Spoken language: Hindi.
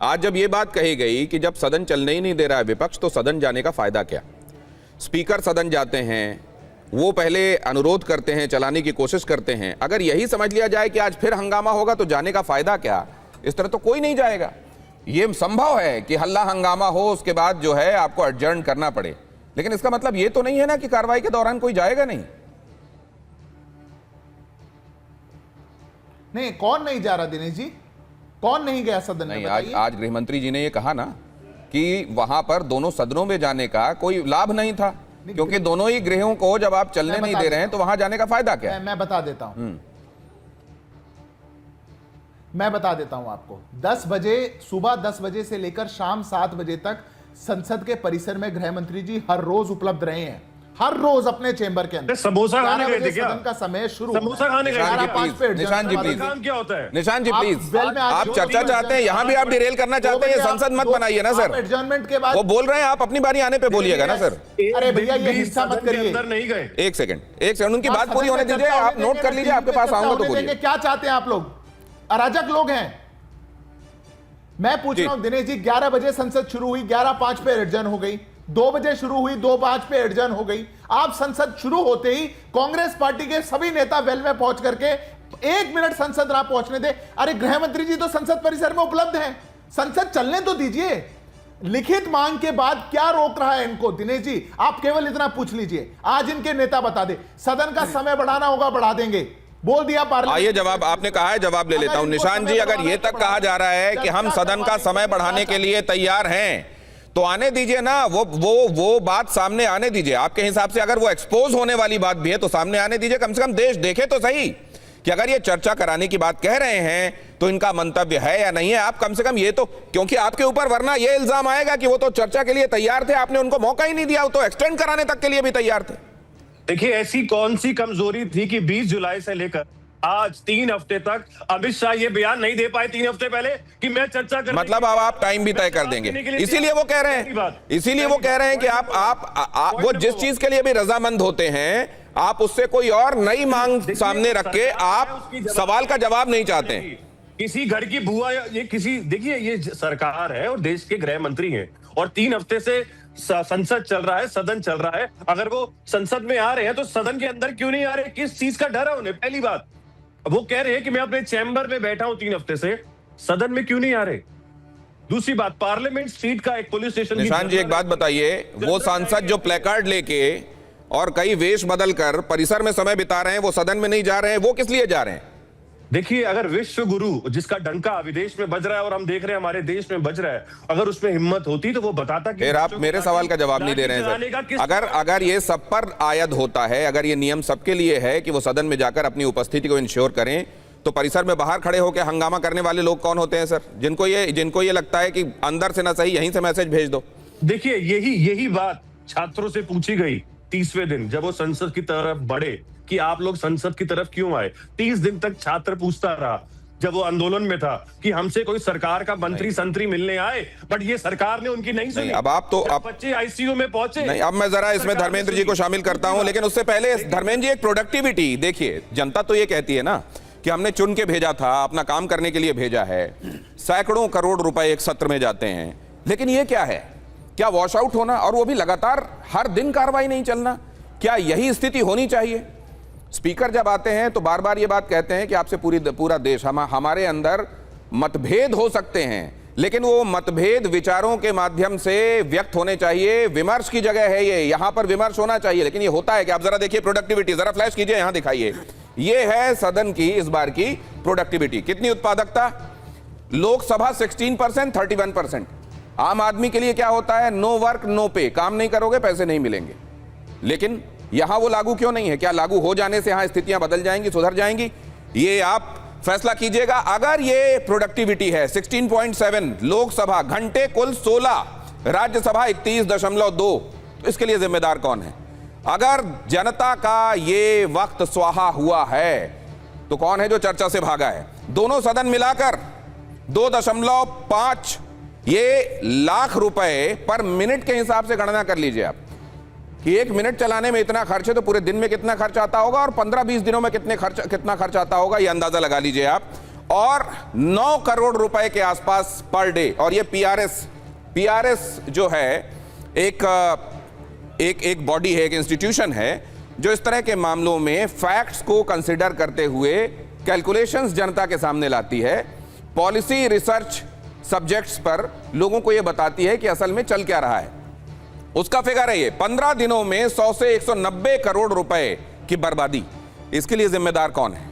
आज जब ये बात कही गई कि जब सदन चलने ही नहीं दे रहा है विपक्ष, तो सदन जाने का फायदा क्या? स्पीकर सदन जाते हैं, वो पहले अनुरोध करते हैं, चलाने की कोशिश करते हैं। अगर यही समझ लिया जाए कि आज फिर हंगामा होगा तो जाने का फायदा क्या? इस तरह तो कोई नहीं जाएगा। ये संभव है कि हल्ला हंगामा हो, उसके बाद जो है आपको एडजर्न करना पड़े, लेकिन इसका मतलब ये तो नहीं है ना कि कार्रवाई के दौरान कोई जाएगा नहीं। नहीं, कौन नहीं जा रहा दिनेश जी? कौन नहीं गया सदन में? आज गृह मंत्री जी ने ये कहा ना कि वहां पर दोनों सदनों में जाने का कोई लाभ नहीं था, क्योंकि दोनों ही गृहों को जब आप चलने नहीं दे रहे हैं तो वहां जाने का फायदा क्या है? मैं बता देता हूं, मैं बता देता हूं आपको। 10 बजे, सुबह 10 बजे से लेकर शाम 7 बजे तक संसद के परिसर में गृह मंत्री जी हर रोज उपलब्ध रहे हैं, हर रोज अपने चेंबर के अंदर। समोसा खाने गए थे क्या? सदन का समय शुरू, समोसा खाने गए? निशान जी प्लीज, काम क्या होता है? निशान जी प्लीज, आप चर्चा चाहते हैं, यहाँ भी आप डिरेल करना चाहते हैं, संसद मत बनाइए ना सर। एडजर्नमेंट के बाद वो बोल रहे हैं, आप अपनी बारी आने पे बोलिएगा ना सर। अरे भैया ये हिस्सा मत करिए। अंदर नहीं गए। एक सेकंड, उनकी बात पूरी होने दीजिए, आप नोट कर लीजिए, आपके पास आऊंगा तो बोलिए। क्या चाहते हैं आप लोग? अराजक लोग हैं। मैं पूछ रहा हूं दिनेश जी, 11 बजे संसद शुरू हुई, 11:05 पे एडजर्न हो गई। 2 बजे शुरू हुई, 2:05 पे एडजर्न हो गई। आप संसद शुरू होते ही कांग्रेस पार्टी के सभी नेता वेल में पहुंच करके 1 मिनट संसद ना पहुंचने दे। अरे गृह मंत्री जी तो संसद परिसर में उपलब्ध हैं, संसद चलने तो दीजिए। लिखित मांग के बाद क्या रोक रहा है इनको? दिनेश जी आप केवल इतना पूछ लीजिए, आज इनके नेता बता दे सदन का समय बढ़ाना होगा, बढ़ा देंगे, बोल दिया पार्लियामेंट। आइए जवाब, आपने कहा है, जवाब ले लेता हूं। निशान जी, अगर ये तक कहा जा रहा है कि हम सदन का समय बढ़ाने के लिए तैयार हैं तो आने दीजिए ना, वो बात सामने आने दीजिए। आपके हिसाब से अगर वो एक्सपोज होने वाली बात भी है तो सामने आने दीजिए, कम से कम देश देखे तो सही कि अगर ये चर्चा कराने की बात कह रहे हैं तो इनका मंतव्य है या नहीं है। आप कम से कम ये तो, क्योंकि आपके ऊपर वरना ये इल्जाम आएगा कि वो तो चर्चा के लिए तैयार थे, आपने उनको मौका ही नहीं दिया, वो तो एक्सटेंड कराने तक के लिए भी तैयार थे। देखिए ऐसी कौन सी कमजोरी थी कि 20 जुलाई से लेकर आज 3 हफ्ते तक अमित शाह ये बयान नहीं दे पाए 3 हफ्ते पहले कि मैं चर्चा करने, मतलब अब आप टाइम भी तय कर देंगे, इसीलिए वो कह रहे हैं, इसीलिए वो कह रहे हैं कि आप वो जिस चीज के लिए भी रजामंद होते हैं, आप उससे कोई और नई मांग सामने रख के आप सवाल का जवाब नहीं चाहते। किसी घर की बुआ, ये किसी, देखिए ये सरकार है और देश के गृह मंत्री हैं और 3 हफ्ते से संसद चल रहा है, सदन चल रहा है। अगर वो संसद में आ रहे हैं तो सदन के अंदर क्यों नहीं आ रहे? किस चीज का डर है उन्हें? पहली बात, वो कह रहे हैं कि मैं अपने चैम्बर में बैठा हूं 3 हफ्ते से, सदन में क्यों नहीं आ रहे? दूसरी बात, पार्लियामेंट स्ट्रीट का एक पुलिस स्टेशन। निशान जी एक बात बताइए, वो सांसद जो प्लेकार्ड लेके और कई वेश बदलकर परिसर में समय बिता रहे हैं, वो सदन में नहीं जा रहे हैं, वो किस लिए जा रहे हैं? देखिए अगर विश्व गुरु जिसका डंका विदेश में बज रहा है और हम देख रहे हैं हमारे देश में बज रहा है, अगर उसमें हिम्मत होती तो वो बताता कि फिर आप मेरे सवाल का जवाब नहीं दे रहे हैं सर। अगर ये सब पर आयद होता है, अगर ये नियम सबके लिए है कि वो सदन में जाकर अपनी उपस्थिति को इंश्योर करें, तो परिसर में बाहर खड़े होकर हंगामा करने वाले लोग कौन होते हैं सर, जिनको ये लगता है कि अंदर से ना सही यहीं से मैसेज भेज दो? देखिए यही बात छात्रों से पूछी गई 30वें दिन, जब वो संसद की तरफ बढ़े कि आप लोग संसद की तरफ क्यों आए। 30 दिन तक छात्र पूछता रहा जब वो आंदोलन में था कि हमसे कोई सरकार का मंत्री संतरी मिलने आए, बट ये सरकार ने उनकी नहीं सुनी। अब आप तो बच्चे आईसीयू में पहुंचे। नहीं, अब मैं जरा इसमें धर्मेंद्र जी को शामिल करता हूं, लेकिन उससे पहले धर्मेंद्र जी एक प्रोडक्टिविटी देखिए, जनता तो ये कहती है ना कि हमने चुन के भेजा था, अपना काम करने के लिए भेजा है, सैकड़ों करोड़ रुपए एक सत्र में जाते हैं, लेकिन ये क्या है? क्या वॉश आउट होना, और वो भी लगातार हर दिन कार्रवाई नहीं चलना? क्या यही स्थिति होनी चाहिए? स्पीकर जब आते हैं तो बार बार ये बात कहते हैं कि आपसे पूरा देश, हमारे अंदर मतभेद हो सकते हैं, लेकिन वो मतभेद विचारों के माध्यम से व्यक्त होने चाहिए, विमर्श की जगह है ये, यहां पर विमर्श होना चाहिए। लेकिन ये होता है कि आप जरा देखिए प्रोडक्टिविटी, जरा फ्लैश कीजिए, यहां दिखाइए, ये है सदन की इस बार की प्रोडक्टिविटी। कितनी उत्पादकता? लोकसभा 16%, 31%। आम आदमी के लिए क्या होता है? नो वर्क नो पे, काम नहीं करोगे पैसे नहीं मिलेंगे। लेकिन यहां वो लागू क्यों नहीं है? क्या लागू हो जाने से यहां स्थितियां बदल जाएंगी, सुधर जाएंगी? ये आप फैसला कीजिएगा। अगर ये प्रोडक्टिविटी है 16.7, लोकसभा घंटे कुल 16, राज्यसभा 31.2, तो इसके लिए जिम्मेदार कौन है? अगर जनता का ये वक्त स्वाहा हुआ है तो कौन है जो चर्चा से भागा है? दोनों सदन मिलाकर 2.5 ये लाख रुपए पर मिनट के हिसाब से गणना कर लीजिए आप कि 1 मिनट चलाने में इतना खर्च है तो पूरे दिन में कितना खर्च आता होगा और 15-20 दिनों में कितना खर्च आता होगा, ये अंदाजा लगा लीजिए आप। और 9 करोड़ रुपए के आसपास पर डे। और ये पीआरएस जो है एक बॉडी है, एक इंस्टीट्यूशन है जो इस तरह के मामलों में फैक्ट्स को कंसिडर करते हुए कैलकुलेशंस जनता के सामने लाती है, पॉलिसी रिसर्च सब्जेक्ट्स पर लोगों को यह बताती है कि असल में चल क्या रहा है। उसका फिगर है ये 15 दिनों में 100 से 190 करोड़ रुपए की बर्बादी। इसके लिए जिम्मेदार कौन है?